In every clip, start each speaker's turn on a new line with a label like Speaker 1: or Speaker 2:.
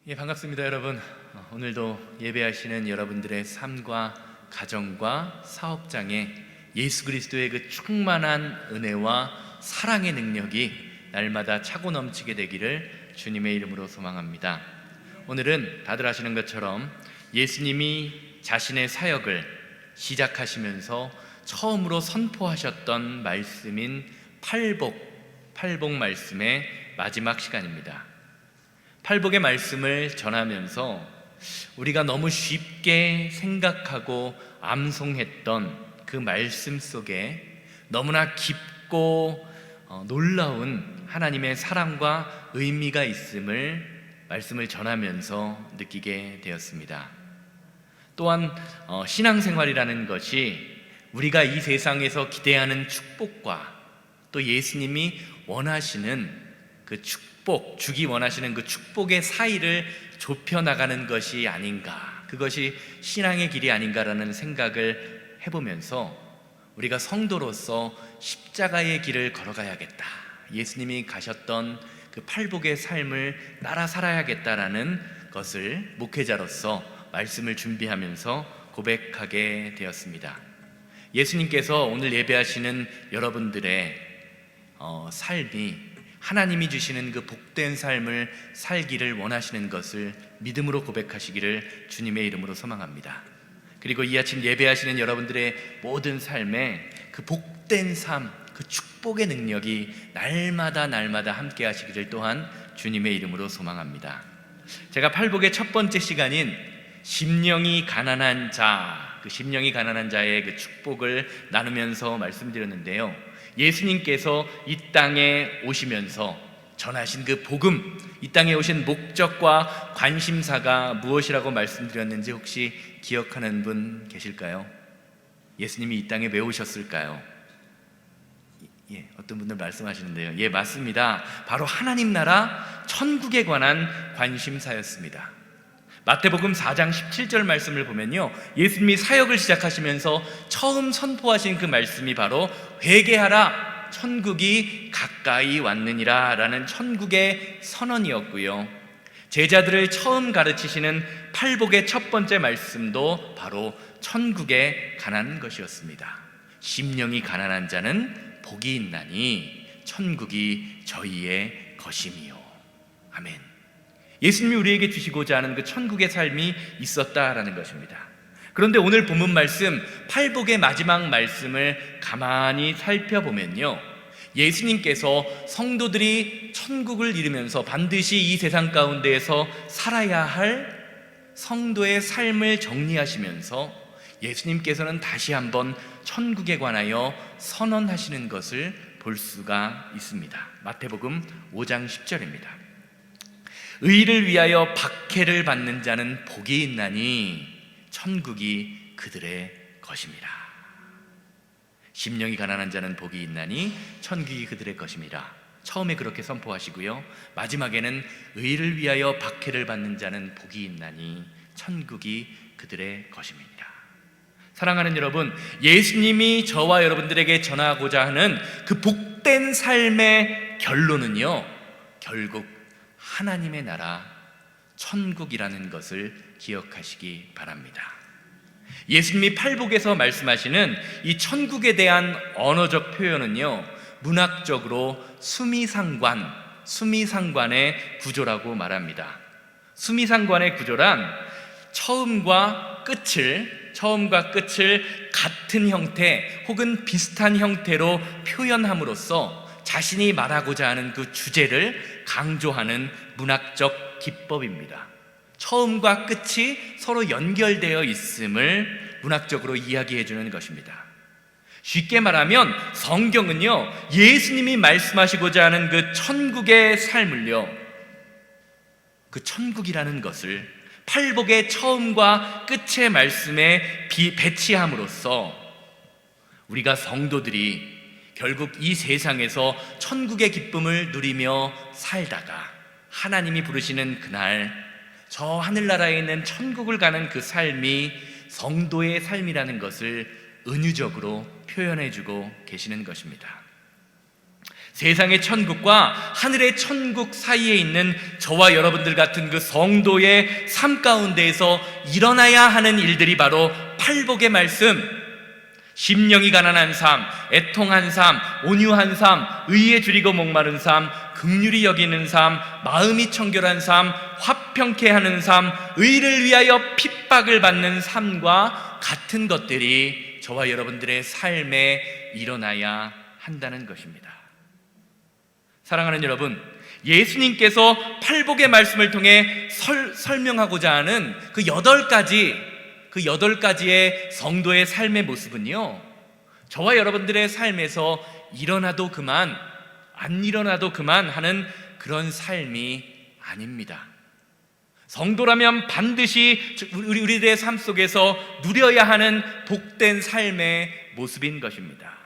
Speaker 1: 반갑습니다, 여러분. 오늘도 예배하시는 여러분들의 삶과 가정과 사업장에 예수 그리스도의 그 충만한 은혜와 사랑의 능력이 날마다 차고 넘치게 되기를 주님의 이름으로 소망합니다. 오늘은 다들 아시는 것처럼 예수님이 자신의 사역을 시작하시면서 처음으로 선포하셨던 말씀인 팔복 말씀의 마지막 시간입니다. 팔복의 말씀을 전하면서 우리가 너무 쉽게 생각하고 암송했던 그 말씀 속에 너무나 깊고 놀라운 하나님의 사랑과 의미가 있음을 말씀을 전하면서 느끼게 되었습니다. 또한 신앙생활이라는 것이 우리가 이 세상에서 기대하는 축복과 또 예수님이 원하시는 그 주기 원하시는 그 축복의 사이를 좁혀나가는 것이 아닌가, 그것이 신앙의 길이 아닌가라는 생각을 해보면서 우리가 성도로서 십자가의 길을 걸어가야겠다, 예수님이 가셨던 그 팔복의 삶을 따라 살아야겠다라는 것을 목회자로서 말씀을 준비하면서 고백하게 되었습니다. 예수님께서 오늘 예배하시는 여러분들의 삶이 하나님이 주시는 그 복된 삶을 살기를 원하시는 것을 믿음으로 고백하시기를 주님의 이름으로 소망합니다. 그리고 이 아침 예배하시는 여러분들의 모든 삶에 그 복된 삶, 그 축복의 능력이 날마다 함께 하시기를 또한 주님의 이름으로 소망합니다. 제가 팔복의 첫 번째 시간인 심령이 가난한 자, 그 심령이 가난한 자의 그 축복을 나누면서 말씀드렸는데요, 예수님께서 이 땅에 오시면서 전하신 그 복음, 이 땅에 오신 목적과 관심사가 무엇이라고 말씀드렸는지 혹시 기억하는 분 계실까요? 예수님이 이 땅에 왜 오셨을까요? 어떤 분들 말씀하시는데요, 맞습니다. 바로 하나님 나라 천국에 관한 관심사였습니다. 마태복음 4장 17절 말씀을 보면요, 예수님이 사역을 시작하시면서 처음 선포하신 그 말씀이 바로 회개하라, 천국이 가까이 왔느니라 라는 천국의 선언이었고요, 제자들을 처음 가르치시는 팔복의 첫 번째 말씀도 바로 천국에 관한 것이었습니다. 심령이 가난한 자는 복이 있나니 천국이 저희의 것이미요. 아멘. 예수님이 우리에게 주시고자 하는 그 천국의 삶이 있었다라는 것입니다. 그런데 오늘 본문 말씀 팔복의 마지막 말씀을 가만히 살펴보면요, 예수님께서 성도들이 천국을 이루면서 반드시 이 세상 가운데에서 살아야 할 성도의 삶을 정리하시면서 예수님께서는 다시 한번 천국에 관하여 선언하시는 것을 볼 수가 있습니다. 마태복음 5장 10절입니다. 의를 위하여 박해를 받는 자는 복이 있나니 천국이 그들의 것임이라. 심령이 가난한 자는 복이 있나니 천국이 그들의 것임이라. 처음에 그렇게 선포하시고요, 마지막에는 의를 위하여 박해를 받는 자는 복이 있나니 천국이 그들의 것임이라. 사랑하는 여러분, 예수님이 저와 여러분들에게 전하고자 하는 그 복된 삶의 결론은요, 결국 하나님의 나라 천국이라는 것을 기억하시기 바랍니다. 예수님이 팔복에서 말씀하시는 이 천국에 대한 언어적 표현은요, 문학적으로 수미상관의 구조라고 말합니다. 수미상관의 구조란 처음과 끝을 같은 형태 혹은 비슷한 형태로 표현함으로써 자신이 말하고자 하는 그 주제를 강조하는 문학적 기법입니다. 처음과 끝이 서로 연결되어 있음을 문학적으로 이야기해 주는 것입니다. 쉽게 말하면 성경은요, 예수님이 말씀하시고자 하는 그 천국의 삶을요, 그 천국이라는 것을 팔복의 처음과 끝의 말씀에 배치함으로써 우리가 성도들이 결국 이 세상에서 천국의 기쁨을 누리며 살다가 하나님이 부르시는 그날 저 하늘나라에 있는 천국을 가는 그 삶이 성도의 삶이라는 것을 은유적으로 표현해주고 계시는 것입니다. 세상의 천국과 하늘의 천국 사이에 있는 저와 여러분들 같은 그 성도의 삶 가운데에서 일어나야 하는 일들이 바로 팔복의 말씀, 심령이 가난한 삶, 애통한 삶, 온유한 삶, 의에 줄이고 목마른 삶, 긍휼히 여기는 삶, 마음이 청결한 삶, 화평케 하는 삶, 의를 위하여 핍박을 받는 삶과 같은 것들이 저와 여러분들의 삶에 일어나야 한다는 것입니다. 사랑하는 여러분, 예수님께서 팔복의 말씀을 통해 설명하고자 하는 그 8가지의 성도의 삶의 모습은요, 저와 여러분들의 삶에서 일어나도 그만, 안 일어나도 그만 하는 그런 삶이 아닙니다. 성도라면 반드시 우리들의 삶 속에서 누려야 하는 복된 삶의 모습인 것입니다.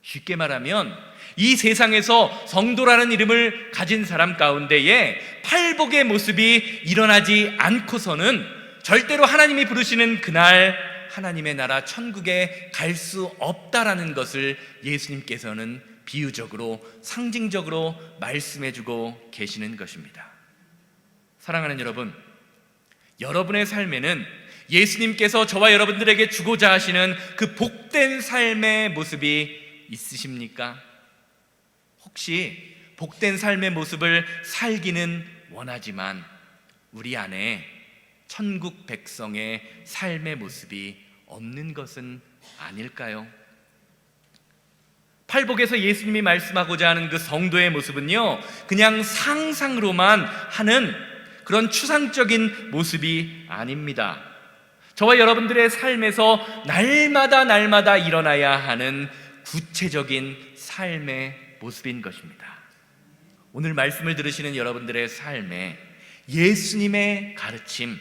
Speaker 1: 쉽게 말하면 이 세상에서 성도라는 이름을 가진 사람 가운데에 팔복의 모습이 일어나지 않고서는 절대로 하나님이 부르시는 그날 하나님의 나라 천국에 갈 수 없다라는 것을 예수님께서는 비유적으로 상징적으로 말씀해주고 계시는 것입니다. 사랑하는 여러분, 여러분의 삶에는 예수님께서 저와 여러분들에게 주고자 하시는 그 복된 삶의 모습이 있으십니까? 혹시 복된 삶의 모습을 살기는 원하지만 우리 안에 천국 백성의 삶의 모습이 없는 것은 아닐까요? 팔복에서 예수님이 말씀하고자 하는 그 성도의 모습은요, 그냥 상상으로만 하는 그런 추상적인 모습이 아닙니다. 저와 여러분들의 삶에서 날마다 일어나야 하는 구체적인 삶의 모습인 것입니다. 오늘 말씀을 들으시는 여러분들의 삶에 예수님의 가르침,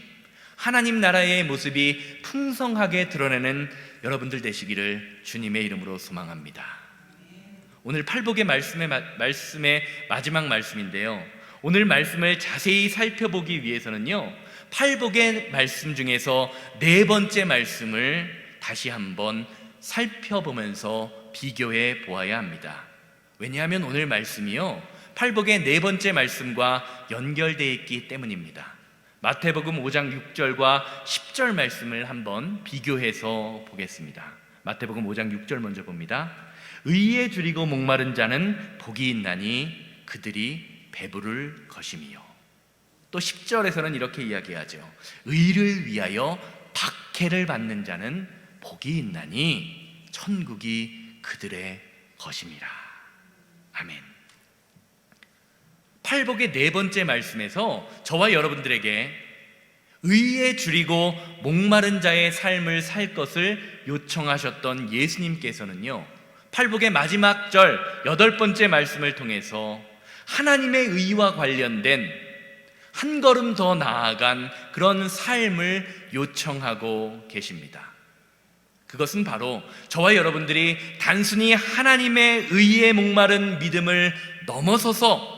Speaker 1: 하나님 나라의 모습이 풍성하게 드러내는 여러분들 되시기를 주님의 이름으로 소망합니다. 오늘 팔복의 말씀의 마지막 말씀인데요, 오늘 말씀을 자세히 살펴보기 위해서는요, 팔복의 말씀 중에서 4번째 말씀을 다시 한번 살펴보면서 비교해 보아야 합니다. 왜냐하면 오늘 말씀이요, 팔복의 4번째 말씀과 연결되어 있기 때문입니다. 마태복음 5장 6절과 10절 말씀을 한번 비교해서 보겠습니다. 마태복음 5장 6절 먼저 봅니다. 의에 줄이고 목마른 자는 복이 있나니 그들이 배부를 것임이요. 또 10절에서는 이렇게 이야기하죠. 의를 위하여 박해를 받는 자는 복이 있나니 천국이 그들의 것임이라. 아멘. 팔복의 4번째 말씀에서 저와 여러분들에게 의에 줄이고 목마른 자의 삶을 살 것을 요청하셨던 예수님께서는요, 팔복의 마지막 절 8번째 말씀을 통해서 하나님의 의와 관련된 한 걸음 더 나아간 그런 삶을 요청하고 계십니다. 그것은 바로 저와 여러분들이 단순히 하나님의 의에 목마른 믿음을 넘어서서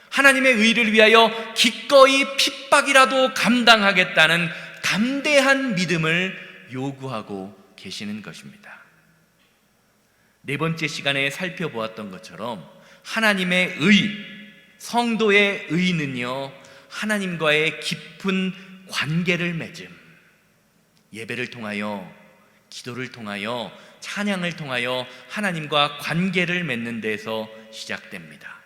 Speaker 1: 하나님의 의를 위하여 기꺼이 핍박이라도 감당하겠다는 담대한 믿음을 요구하고 계시는 것입니다. 4번째 시간에 살펴보았던 것처럼 하나님의 의, 성도의 의는요, 하나님과의 깊은 관계를 맺음, 예배를 통하여, 기도를 통하여, 찬양을 통하여 하나님과 관계를 맺는 데서 시작됩니다.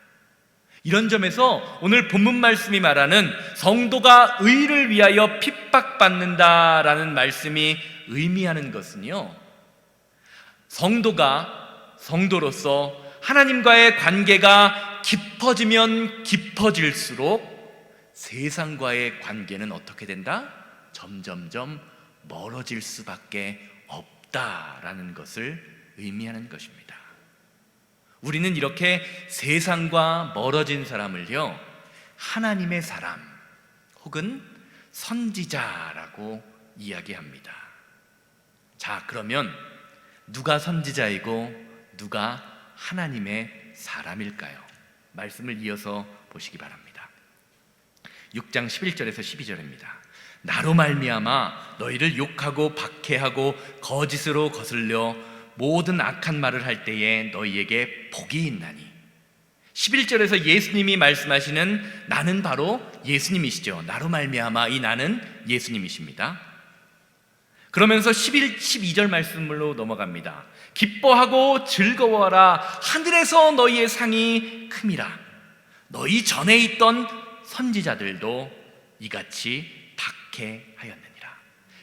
Speaker 1: 이런 점에서 오늘 본문 말씀이 말하는 성도가 의를 위하여 핍박받는다라는 말씀이 의미하는 것은요, 성도로서 하나님과의 관계가 깊어지면 깊어질수록 세상과의 관계는 어떻게 된다? 점점점 멀어질 수밖에 없다라는 것을 의미하는 것입니다. 우리는 이렇게 세상과 멀어진 사람을요, 하나님의 사람 혹은 선지자라고 이야기합니다. 자, 그러면 누가 선지자이고 누가 하나님의 사람일까요? 말씀을 이어서 보시기 바랍니다. 6장 11절에서 12절입니다. 나로 말미암아 너희를 욕하고 박해하고 거짓으로 거슬려 모든 악한 말을 할 때에 너희에게 복이 있나니 11절에서 예수님이 말씀하시는 나는 바로 예수님이시죠. 나로 말미암아 이 나는 예수님이십니다. 그러면서 11, 12절 말씀으로 넘어갑니다. 기뻐하고 즐거워하라. 하늘에서 너희의 상이 큼이라. 너희 전에 있던 선지자들도 이같이 박해하였느니라.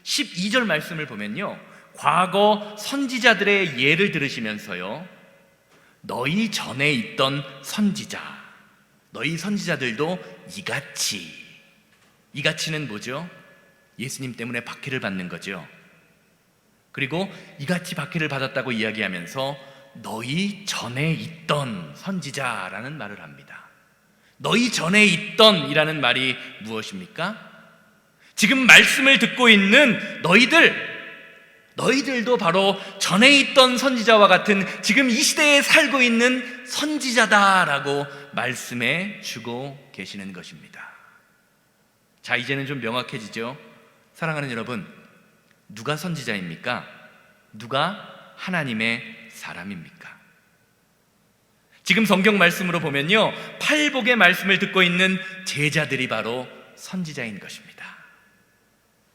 Speaker 1: 12절 말씀을 보면요, 과거 선지자들의 예를 들으시면서요, 너희 전에 있던 선지자, 너희 선지자들도 이같이는 뭐죠? 예수님 때문에 박해를 받는 거죠. 그리고 이같이 박해를 받았다고 이야기하면서 너희 전에 있던 선지자라는 말을 합니다. 너희 전에 있던 이라는 말이 무엇입니까? 지금 말씀을 듣고 있는 너희들도 바로 전에 있던 선지자와 같은 지금 이 시대에 살고 있는 선지자다라고 말씀해 주고 계시는 것입니다. 자, 이제는 좀 명확해지죠? 사랑하는 여러분, 누가 선지자입니까? 누가 하나님의 사람입니까? 지금 성경 말씀으로 보면요, 팔복의 말씀을 듣고 있는 제자들이 바로 선지자인 것입니다.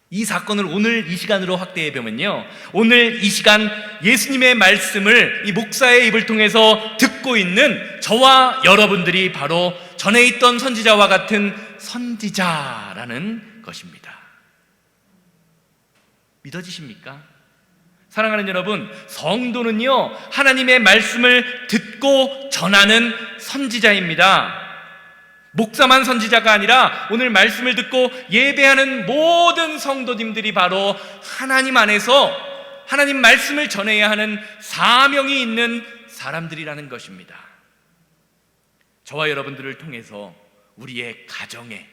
Speaker 1: 이 사건을 오늘 이 시간으로 확대해 보면요, 오늘 이 시간 예수님의 말씀을 이 목사의 입을 통해서 듣고 있는 저와 여러분들이 바로 전에 있던 선지자와 같은 선지자라는 것입니다. 믿어지십니까? 사랑하는 여러분, 성도는요, 하나님의 말씀을 듣고 전하는 선지자입니다. 목사만 선지자가 아니라 오늘 말씀을 듣고 예배하는 모든 성도님들이 바로 하나님 안에서 하나님 말씀을 전해야 하는 사명이 있는 사람들이라는 것입니다. 저와 여러분들을 통해서 우리의 가정에,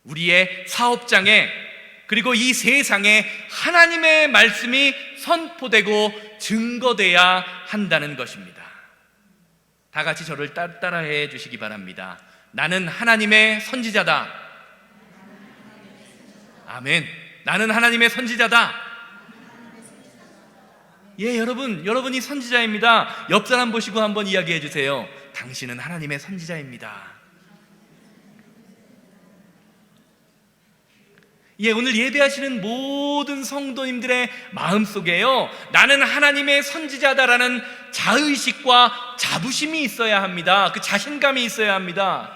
Speaker 1: 우리의 사업장에, 그리고 이 세상에 하나님의 말씀이 선포되고 증거돼야 한다는 것입니다. 다 같이 저를 따라해 주시기 바랍니다. 나는 하나님의 선지자다. 아멘. 나는 하나님의 선지자다. 예, 여러분이 선지자입니다. 옆 사람 보시고 한번 이야기해 주세요. 당신은 하나님의 선지자입니다. 예, 오늘 예배하시는 모든 성도님들의 마음속에요, 나는 하나님의 선지자다라는 자의식과 자부심이 있어야 합니다. 그 자신감이 있어야 합니다.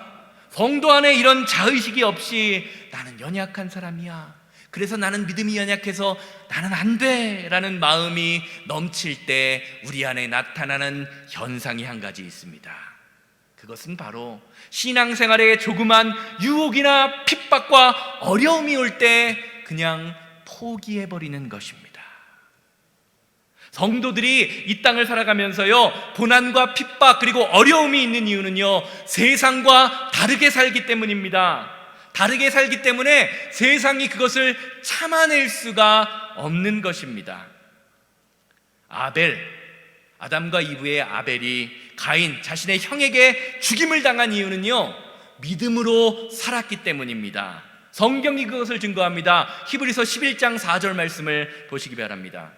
Speaker 1: 성도 안에 이런 자의식이 없이 나는 연약한 사람이야, 그래서 나는 믿음이 연약해서 나는 안 돼 라는 마음이 넘칠 때 우리 안에 나타나는 현상이 한 가지 있습니다. 그것은 바로 신앙생활에 조그만 유혹이나 핍박과 어려움이 올 때 그냥 포기해버리는 것입니다. 성도들이 이 땅을 살아가면서요, 고난과 핍박 그리고 어려움이 있는 이유는요, 세상과 다르게 살기 때문입니다. 다르게 살기 때문에 세상이 그것을 참아낼 수가 없는 것입니다. 아담과 이브의 아벨이 가인 자신의 형에게 죽임을 당한 이유는요, 믿음으로 살았기 때문입니다. 성경이 그것을 증거합니다. 히브리서 11장 4절 말씀을 보시기 바랍니다.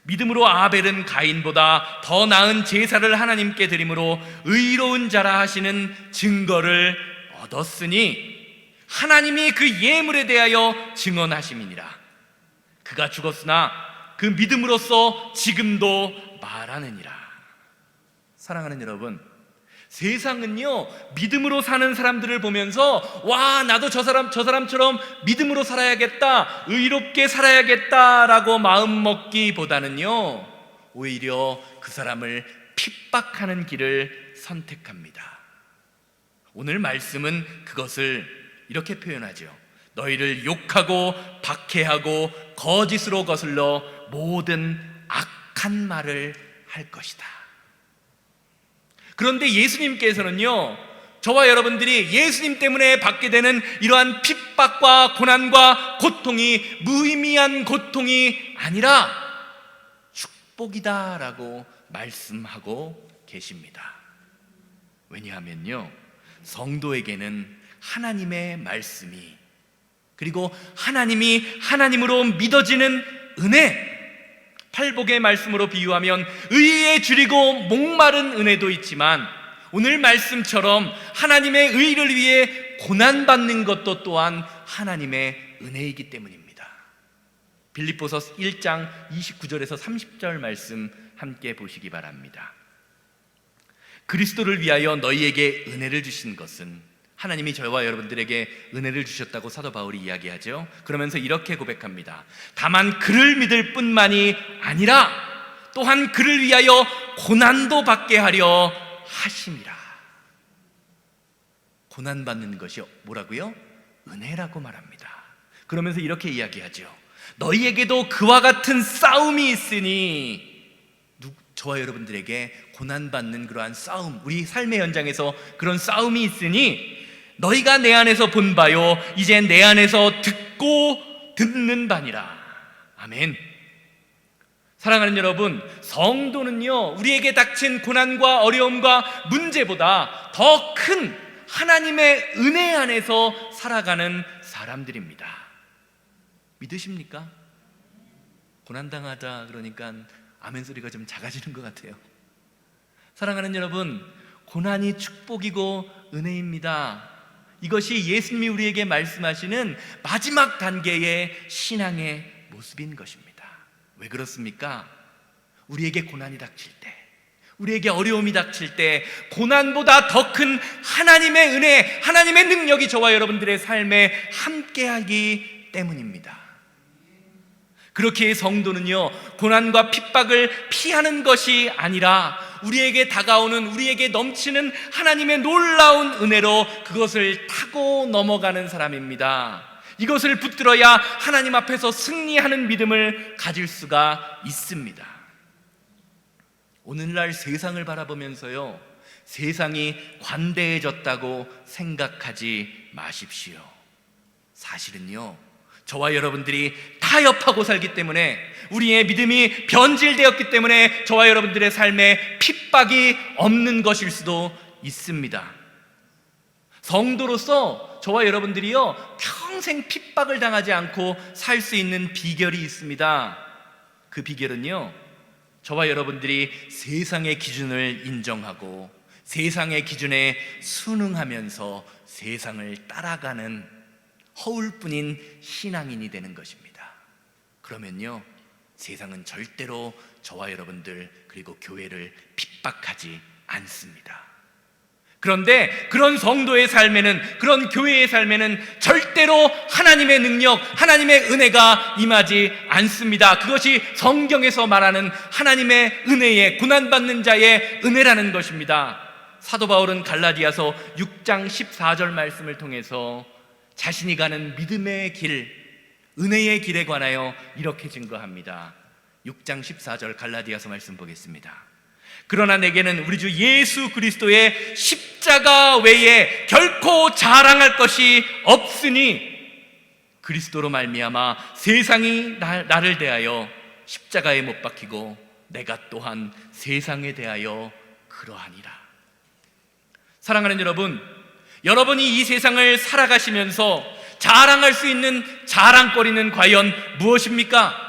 Speaker 1: 믿음으로 아벨은 가인보다 더 나은 제사를 하나님께 드림으로 의로운 자라 하시는 증거를 얻었으니 하나님이 그 예물에 대하여 증언하심이니라. 그가 죽었으나 그 믿음으로써 지금도 말하느니라. 사랑하는 여러분, 세상은요, 믿음으로 사는 사람들을 보면서 와, 나도 저 사람처럼 믿음으로 살아야겠다, 의롭게 살아야겠다라고 마음 먹기보다는요, 오히려 그 사람을 핍박하는 길을 선택합니다. 오늘 말씀은 그것을 이렇게 표현하죠. 너희를 욕하고 박해하고 거짓으로 거슬러 모든 악한 말을 할 것이다. 그런데 예수님께서는요, 저와 여러분들이 예수님 때문에 받게 되는 이러한 핍박과 고난과 고통이 무의미한 고통이 아니라 축복이다라고 말씀하고 계십니다. 왜냐하면요, 성도에게는 하나님의 말씀이, 그리고 하나님이 하나님으로 믿어지는 은혜, 팔복의 말씀으로 비유하면 의에 줄이고 목마른 은혜도 있지만 오늘 말씀처럼 하나님의 의를 위해 고난받는 것도 또한 하나님의 은혜이기 때문입니다. 빌립보서 1장 29절에서 30절 말씀 함께 보시기 바랍니다. 그리스도를 위하여 너희에게 은혜를 주신 것은, 하나님이 저와 여러분들에게 은혜를 주셨다고 사도 바울이 이야기하죠. 그러면서 이렇게 고백합니다. 다만 그를 믿을 뿐만이 아니라 또한 그를 위하여 고난도 받게 하려 하심이라. 고난받는 것이 뭐라고요? 은혜라고 말합니다. 그러면서 이렇게 이야기하죠. 너희에게도 그와 같은 싸움이 있으니, 저와 여러분들에게 고난받는 그러한 싸움, 우리 삶의 현장에서 그런 싸움이 있으니 너희가 내 안에서 본 바요 이제 내 안에서 듣고 듣는 바니라. 아멘. 사랑하는 여러분, 성도는요 우리에게 닥친 고난과 어려움과 문제보다 더 큰 하나님의 은혜 안에서 살아가는 사람들입니다. 믿으십니까? 고난당하다 그러니까 아멘 소리가 좀 작아지는 것 같아요. 사랑하는 여러분, 고난이 축복이고 은혜입니다. 이것이 예수님이 우리에게 말씀하시는 마지막 단계의 신앙의 모습인 것입니다. 왜 그렇습니까? 우리에게 고난이 닥칠 때, 우리에게 어려움이 닥칠 때 고난보다 더 큰 하나님의 은혜, 하나님의 능력이 저와 여러분들의 삶에 함께하기 때문입니다. 그렇게 성도는요 고난과 핍박을 피하는 것이 아니라 우리에게 다가오는, 우리에게 넘치는 하나님의 놀라운 은혜로 그것을 타고 넘어가는 사람입니다. 이것을 붙들어야 하나님 앞에서 승리하는 믿음을 가질 수가 있습니다. 오늘날 세상을 바라보면서요 세상이 관대해졌다고 생각하지 마십시오. 사실은요 저와 여러분들이 타협하고 살기 때문에, 우리의 믿음이 변질되었기 때문에 저와 여러분들의 삶에 핍박이 없는 것일 수도 있습니다. 성도로서 저와 여러분들이요 평생 핍박을 당하지 않고 살 수 있는 비결이 있습니다. 그 비결은요 저와 여러분들이 세상의 기준을 인정하고 세상의 기준에 순응하면서 세상을 따라가는 허울뿐인 신앙인이 되는 것입니다. 그러면요 세상은 절대로 저와 여러분들 그리고 교회를 핍박하지 않습니다. 그런데 그런 성도의 삶에는, 그런 교회의 삶에는 절대로 하나님의 능력, 하나님의 은혜가 임하지 않습니다. 그것이 성경에서 말하는 하나님의 은혜의, 고난받는 자의 은혜라는 것입니다. 사도 바울은 갈라디아서 6장 14절 말씀을 통해서 자신이 가는 믿음의 길, 은혜의 길에 관하여 이렇게 증거합니다. 6장 14절 갈라디아서 말씀 보겠습니다. 그러나 내게는 우리 주 예수 그리스도의 십자가 외에 결코 자랑할 것이 없으니 그리스도로 말미암아 세상이 나를 대하여 십자가에 못 박히고 내가 또한 세상에 대하여 그러하니라. 사랑하는 여러분, 여러분이 이 세상을 살아가시면서 자랑할 수 있는 자랑거리는 과연 무엇입니까?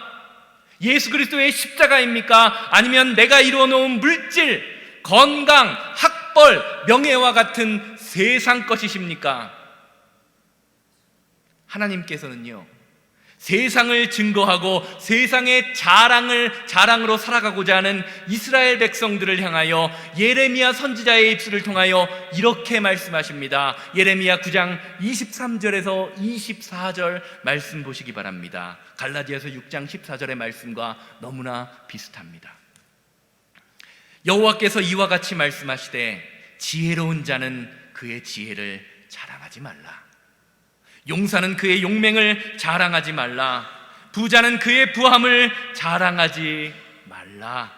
Speaker 1: 예수 그리스도의 십자가입니까? 아니면 내가 이루어 놓은 물질, 건강, 학벌, 명예와 같은 세상 것이십니까? 하나님께서는요 세상을 증거하고 세상의 자랑으로 살아가고자 하는 이스라엘 백성들을 향하여 예레미야 선지자의 입술을 통하여 이렇게 말씀하십니다. 예레미야 9장 23절에서 24절 말씀 보시기 바랍니다. 갈라디아서 6장 14절의 말씀과 너무나 비슷합니다. 여호와께서 이와 같이 말씀하시되 지혜로운 자는 그의 지혜를 자랑하지 말라. 용사는 그의 용맹을 자랑하지 말라. 부자는 그의 부함을 자랑하지 말라.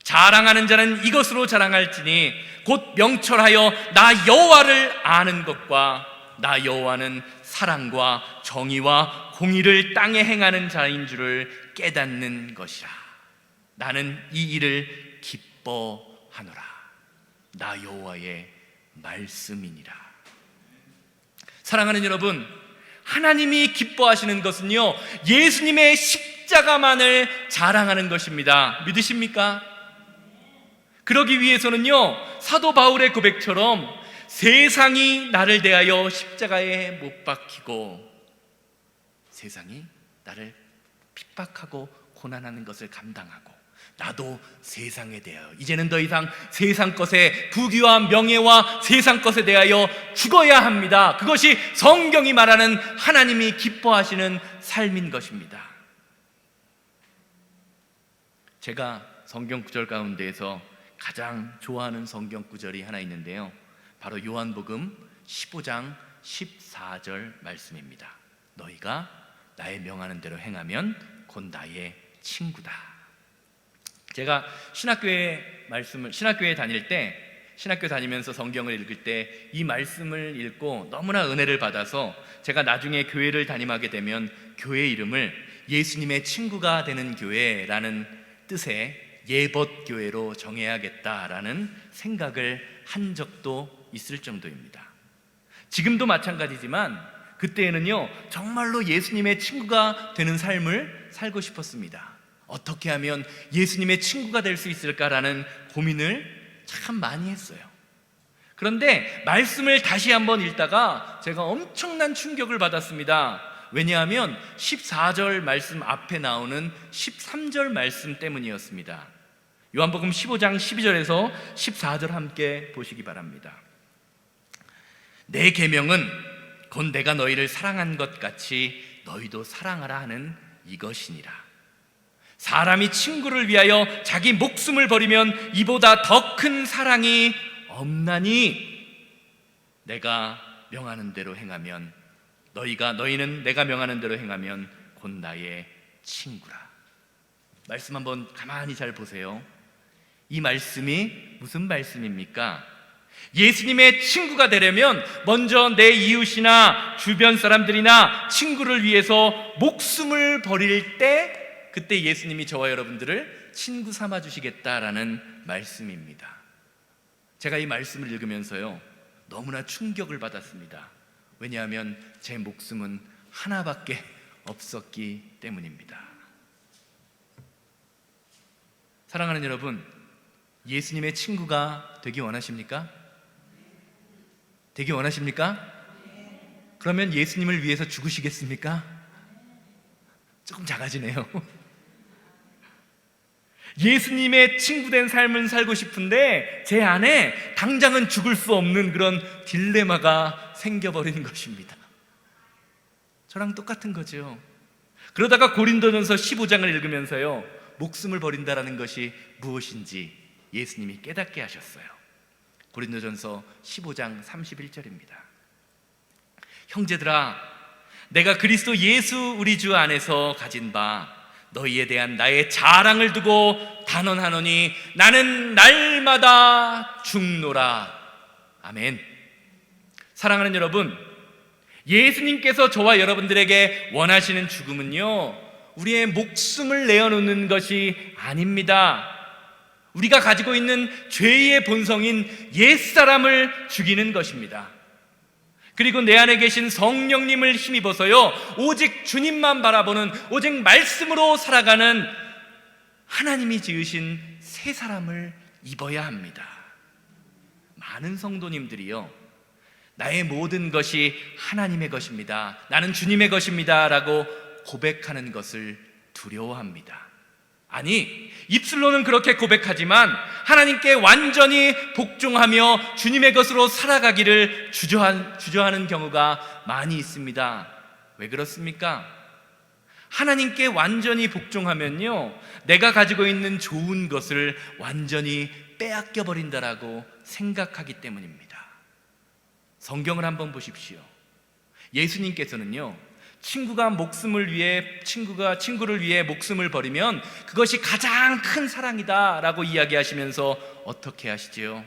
Speaker 1: 자랑하는 자는 이것으로 자랑할지니 곧 명철하여 나 여호와를 아는 것과 나 여호와는 사랑과 정의와 공의를 땅에 행하는 자인 줄을 깨닫는 것이라. 나는 이 일을 기뻐하노라. 나 여호와의 말씀이니라. 사랑하는 여러분, 하나님이 기뻐하시는 것은요 예수님의 십자가만을 자랑하는 것입니다. 믿으십니까? 그러기 위해서는요, 사도 바울의 고백처럼 세상이 나를 대하여 십자가에 못 박히고 세상이 나를 핍박하고 고난하는 것을 감당하고 나도 세상에 대하여 이제는 더 이상 세상 것에 부귀와 명예와 세상 것에 대하여 죽어야 합니다. 그것이 성경이 말하는 하나님이 기뻐하시는 삶인 것입니다. 제가 성경 구절 가운데에서 가장 좋아하는 성경 구절이 하나 있는데요, 바로 요한복음 15장 14절 말씀입니다. 너희가 나의 명하는 대로 행하면 곧 나의 친구다. 제가 신학교에 다닐 때, 신학교 다니면서 성경을 읽을 때 이 말씀을 읽고 너무나 은혜를 받아서 제가 나중에 교회를 담임하게 되면 교회 이름을 예수님의 친구가 되는 교회라는 뜻의 예벗교회로 정해야겠다라는 생각을 한 적도 있을 정도입니다. 지금도 마찬가지지만 그때에는요, 정말로 예수님의 친구가 되는 삶을 살고 싶었습니다. 어떻게 하면 예수님의 친구가 될 수 있을까라는 고민을 참 많이 했어요. 그런데 말씀을 다시 한번 읽다가 제가 엄청난 충격을 받았습니다. 왜냐하면 14절 말씀 앞에 나오는 13절 말씀 때문이었습니다. 요한복음 15장 12절에서 14절 함께 보시기 바랍니다. 내 계명은 곧 내가 너희를 사랑한 것 같이 너희도 사랑하라 하는 이것이니라. 사람이 친구를 위하여 자기 목숨을 버리면 이보다 더 큰 사랑이 없나니 내가 명하는 대로 행하면 너희는 내가 명하는 대로 행하면 곧 나의 친구라. 말씀 한번 가만히 잘 보세요. 이 말씀이 무슨 말씀입니까? 예수님의 친구가 되려면 먼저 내 이웃이나 주변 사람들이나 친구를 위해서 목숨을 버릴 때 그때 예수님이 저와 여러분들을 친구 삼아 주시겠다라는 말씀입니다. 제가 이 말씀을 읽으면서요, 너무나 충격을 받았습니다. 왜냐하면 제 목숨은 하나밖에 없었기 때문입니다. 사랑하는 여러분, 예수님의 친구가 되기 원하십니까? 되기 원하십니까? 그러면 예수님을 위해서 죽으시겠습니까? 조금 작아지네요. 예수님의 친구된 삶을 살고 싶은데 제 안에 당장은 죽을 수 없는 그런 딜레마가 생겨버린 것입니다. 저랑 똑같은 거죠. 그러다가 고린도전서 15장을 읽으면서요, 목숨을 버린다라는 것이 무엇인지 예수님이 깨닫게 하셨어요. 고린도전서 15장 31절입니다. 형제들아, 내가 그리스도 예수 우리 주 안에서 가진 바 너희에 대한 나의 자랑을 두고 단언하노니 나는 날마다 죽노라. 아멘. 사랑하는 여러분, 예수님께서 저와 여러분들에게 원하시는 죽음은요, 우리의 목숨을 내어놓는 것이 아닙니다. 우리가 가지고 있는 죄의 본성인 옛사람을 죽이는 것입니다. 그리고 내 안에 계신 성령님을 힘입어서요, 오직 주님만 바라보는, 오직 말씀으로 살아가는 하나님이 지으신 새 사람을 입어야 합니다. 많은 성도님들이요, 나의 모든 것이 하나님의 것입니다, 나는 주님의 것입니다 라고 고백하는 것을 두려워합니다. 아니, 입술로는 그렇게 고백하지만 하나님께 완전히 복종하며 주님의 것으로 살아가기를 주저하는 경우가 많이 있습니다. 왜 그렇습니까? 하나님께 완전히 복종하면요, 내가 가지고 있는 좋은 것을 완전히 빼앗겨 버린다라고 생각하기 때문입니다. 성경을 한번 보십시오. 예수님께서는요, 친구를 위해 목숨을 버리면 그것이 가장 큰 사랑이다라고 이야기하시면서 어떻게 하시지요?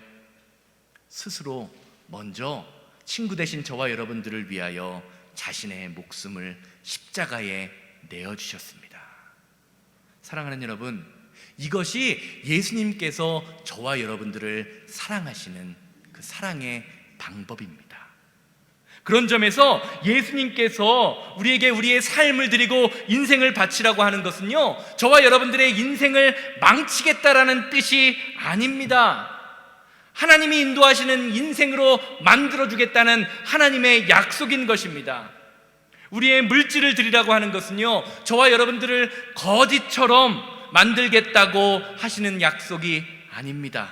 Speaker 1: 스스로 먼저 친구 되신 저와 여러분들을 위하여 자신의 목숨을 십자가에 내어주셨습니다. 사랑하는 여러분, 이것이 예수님께서 저와 여러분들을 사랑하시는 그 사랑의 방법입니다. 그런 점에서 예수님께서 우리에게 우리의 삶을 드리고 인생을 바치라고 하는 것은요, 저와 여러분들의 인생을 망치겠다라는 뜻이 아닙니다. 하나님이 인도하시는 인생으로 만들어주겠다는 하나님의 약속인 것입니다. 우리의 물질을 드리라고 하는 것은요, 저와 여러분들을 거지처럼 만들겠다고 하시는 약속이 아닙니다.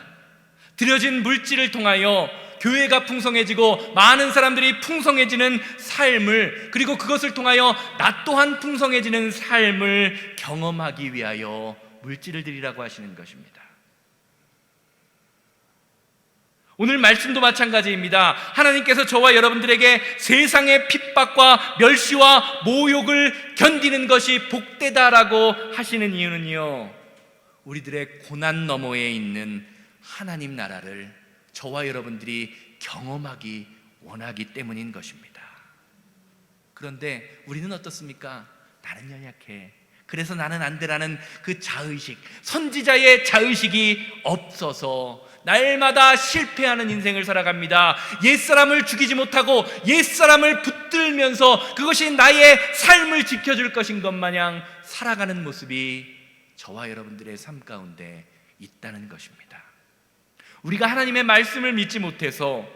Speaker 1: 드려진 물질을 통하여 교회가 풍성해지고 많은 사람들이 풍성해지는 삶을, 그리고 그것을 통하여 나 또한 풍성해지는 삶을 경험하기 위하여 물질을 드리라고 하시는 것입니다. 오늘 말씀도 마찬가지입니다. 하나님께서 저와 여러분들에게 세상의 핍박과 멸시와 모욕을 견디는 것이 복되다라고 하시는 이유는요, 우리들의 고난 너머에 있는 하나님 나라를 저와 여러분들이 경험하기 원하기 때문인 것입니다. 그런데 우리는 어떻습니까? 나는 연약해, 그래서 나는 안 되라는 그 자의식, 선지자의 자의식이 없어서 날마다 실패하는 인생을 살아갑니다. 옛사람을 죽이지 못하고 옛사람을 붙들면서 그것이 나의 삶을 지켜줄 것인 것 마냥 살아가는 모습이 저와 여러분들의 삶 가운데 있다는 것입니다. 우리가 하나님의 말씀을 믿지 못해서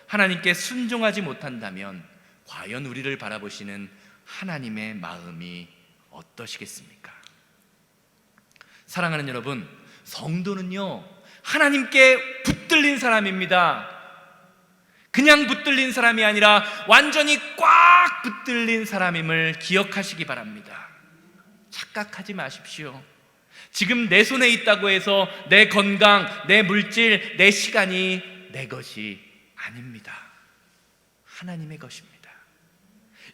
Speaker 1: 하나님께 순종하지 못한다면 과연 우리를 바라보시는 하나님의 마음이 어떠시겠습니까? 사랑하는 여러분, 성도는요, 하나님께 붙들린 사람입니다. 그냥 붙들린 사람이 아니라 완전히 꽉 붙들린 사람임을 기억하시기 바랍니다. 착각하지 마십시오. 지금 내 손에 있다고 해서 내 건강, 내 물질, 내 시간이 내 것이 아닙니다. 하나님의 것입니다.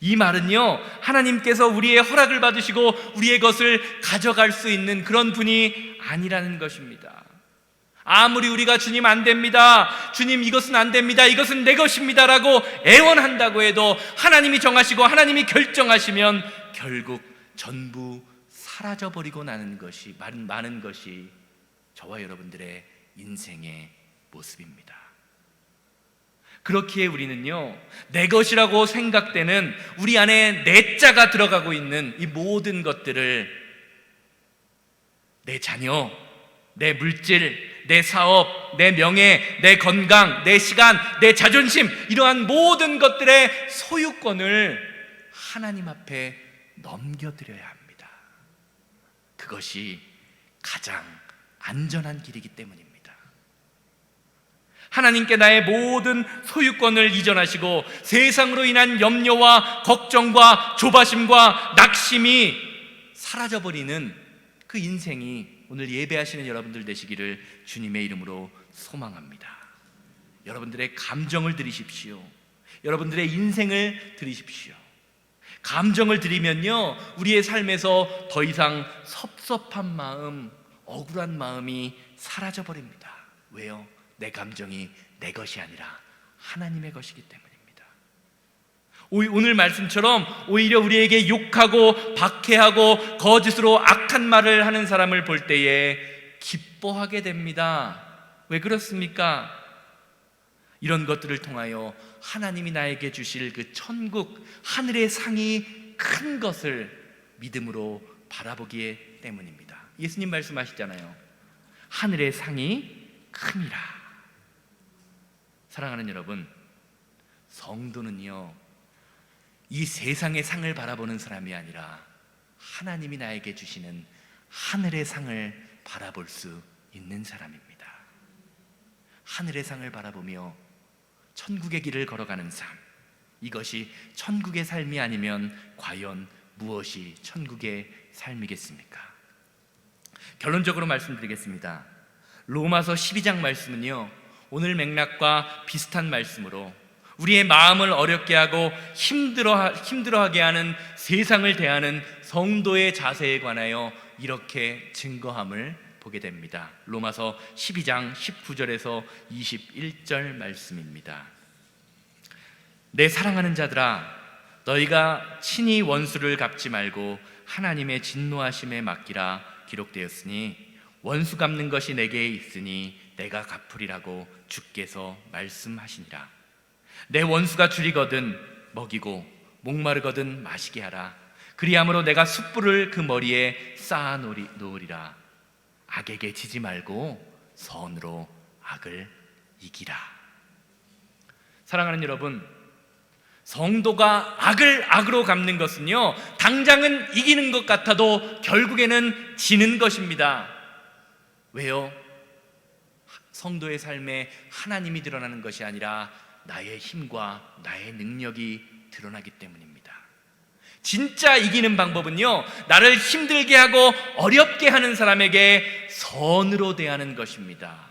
Speaker 1: 이 말은요, 하나님께서 우리의 허락을 받으시고 우리의 것을 가져갈 수 있는 그런 분이 아니라는 것입니다. 아무리 우리가 주님 안 됩니다, 주님 이것은 안 됩니다, 이것은 내 것입니다 라고 애원한다고 해도 하나님이 정하시고 하나님이 결정하시면 결국 전부 사라져버리고 나는 것이, 많은 것이 저와 여러분들의 인생의 모습입니다. 그렇기에 우리는요, 내 것이라고 생각되는 우리 안에 내 자가 들어가고 있는 이 모든 것들을, 내 자녀, 내 물질, 내 사업, 내 명예, 내 건강, 내 시간, 내 자존심, 이러한 모든 것들의 소유권을 하나님 앞에 넘겨드려야 합니다. 그것이 가장 안전한 길이기 때문입니다. 하나님께 나의 모든 소유권을 이전하시고 세상으로 인한 염려와 걱정과 조바심과 낙심이 사라져버리는 그 인생이 오늘 예배하시는 여러분들 되시기를 주님의 이름으로 소망합니다. 여러분들의 감정을 드리십시오. 여러분들의 인생을 드리십시오. 감정을 드리면요, 우리의 삶에서 더 이상 섭섭한 마음, 억울한 마음이 사라져버립니다. 왜요? 내 감정이 내 것이 아니라 하나님의 것이기 때문입니다. 오늘 말씀처럼 오히려 우리에게 욕하고 박해하고 거짓으로 악한 말을 하는 사람을 볼 때에 기뻐하게 됩니다. 왜 그렇습니까? 이런 것들을 통하여 하나님이 나에게 주실 그 천국, 하늘의 상이 큰 것을 믿음으로 바라보기 때문입니다. 예수님 말씀하시잖아요. 하늘의 상이 크니라. 사랑하는 여러분, 성도는요, 이 세상의 상을 바라보는 사람이 아니라 하나님이 나에게 주시는 하늘의 상을 바라볼 수 있는 사람입니다. 하늘의 상을 바라보며 천국의 길을 걸어가는 삶, 이것이 천국의 삶이 아니면 과연 무엇이 천국의 삶이겠습니까? 결론적으로 말씀드리겠습니다. 로마서 12장 말씀은요, 오늘 맥락과 비슷한 말씀으로 우리의 마음을 어렵게 하고 힘들어하게 하는 세상을 대하는 성도의 자세에 관하여 이렇게 증거함을 보게 됩니다. 로마서 12장 19절에서 21절 말씀입니다. 내 사랑하는 자들아, 너희가 친히 원수를 갚지 말고 하나님의 진노하심에 맡기라 기록되었으니 원수 갚는 것이 내게 있으니 내가 갚으리라고 주께서 말씀하시니라. 내 원수가 줄이거든 먹이고 목마르거든 마시게 하라. 그리함으로 내가 숯불을 그 머리에 쌓아 놓으리라. 악에게 지지 말고 선으로 악을 이기라. 사랑하는 여러분, 성도가 악을 악으로 갚는 것은요, 당장은 이기는 것 같아도 결국에는 지는 것입니다. 왜요? 성도의 삶에 하나님이 드러나는 것이 아니라 나의 힘과 나의 능력이 드러나기 때문입니다. 진짜 이기는 방법은요, 나를 힘들게 하고 어렵게 하는 사람에게 선으로 대하는 것입니다.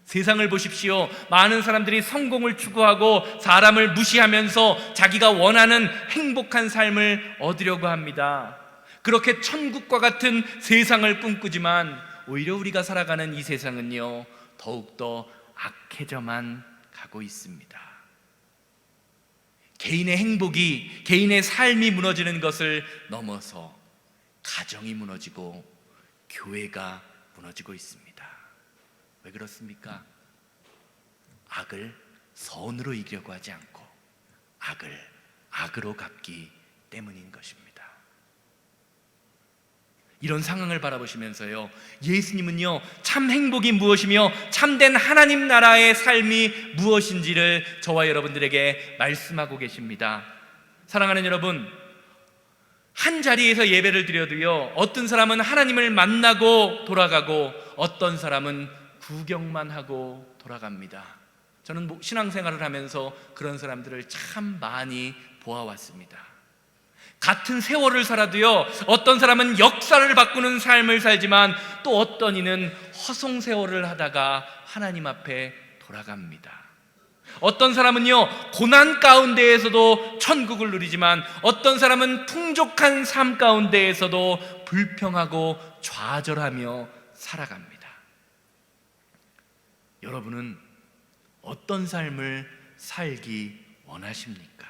Speaker 1: 세상을 보십시오. 많은 사람들이 성공을 추구하고 사람을 무시하면서 자기가 원하는 행복한 삶을 얻으려고 합니다. 그렇게 천국과 같은 세상을 꿈꾸지만 오히려 우리가 살아가는 이 세상은요, 더욱더 악해져만 가고 있습니다. 개인의 행복이, 개인의 삶이 무너지는 것을 넘어서 가정이 무너지고 교회가 무너지고 있습니다. 왜 그렇습니까? 악을 선으로 이기려고 하지 않고 악을 악으로 갚기 때문인 것입니다. 이런 상황을 바라보시면서요, 예수님은요, 참 행복이 무엇이며 참된 하나님 나라의 삶이 무엇인지를 저와 여러분들에게 말씀하고 계십니다. 사랑하는 여러분, 한 자리에서 예배를 드려도요, 어떤 사람은 하나님을 만나고 돌아가고 어떤 사람은 구경만 하고 돌아갑니다. 저는 신앙생활을 하면서 그런 사람들을 참 많이 보아왔습니다. 같은 세월을 살아도요, 어떤 사람은 역사를 바꾸는 삶을 살지만 또 어떤 이는 허송세월을 하다가 하나님 앞에 돌아갑니다. 어떤 사람은요, 고난 가운데에서도 천국을 누리지만 어떤 사람은 풍족한 삶 가운데에서도 불평하고 좌절하며 살아갑니다. 여러분은 어떤 삶을 살기 원하십니까?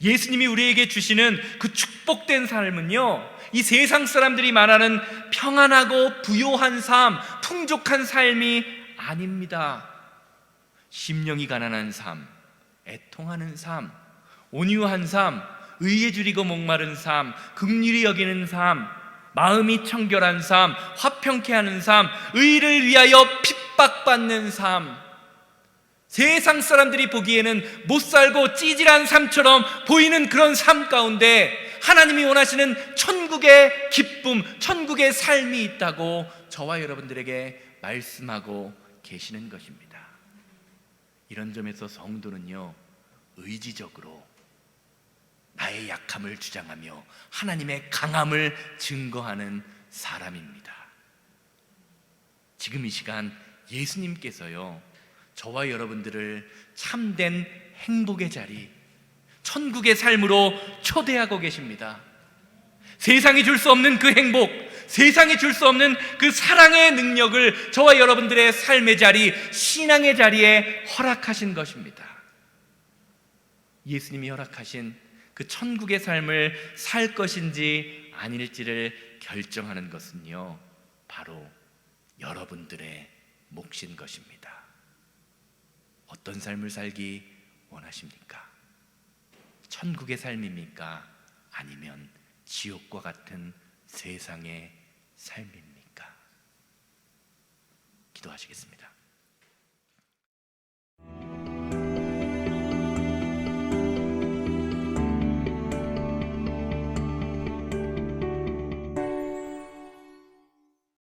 Speaker 1: 예수님이 우리에게 주시는 그 축복된 삶은요, 이 세상 사람들이 말하는 평안하고 부요한 삶, 풍족한 삶이 아닙니다. 심령이 가난한 삶, 애통하는 삶, 온유한 삶, 의에 줄이고 목마른 삶, 긍휼히 여기는 삶, 마음이 청결한 삶, 화평케 하는 삶, 의를 위하여 핍박받는 삶, 세상 사람들이 보기에는 못살고 찌질한 삶처럼 보이는 그런 삶 가운데 하나님이 원하시는 천국의 기쁨, 천국의 삶이 있다고 저와 여러분들에게 말씀하고 계시는 것입니다. 이런 점에서 성도는요, 의지적으로 나의 약함을 주장하며 하나님의 강함을 증거하는 사람입니다. 지금 이 시간 예수님께서요, 저와 여러분들을 참된 행복의 자리, 천국의 삶으로 초대하고 계십니다. 세상이 줄 수 없는 그 행복, 세상이 줄 수 없는 그 사랑의 능력을 저와 여러분들의 삶의 자리, 신앙의 자리에 허락하신 것입니다. 예수님이 허락하신 그 천국의 삶을 살 것인지 아닐지를 결정하는 것은요, 바로 여러분들의 몫인 것입니다. 어떤 삶을 살기 원하십니까? 천국의 삶입니까? 아니면 지옥과 같은 세상의 삶입니까? 기도하시겠습니다.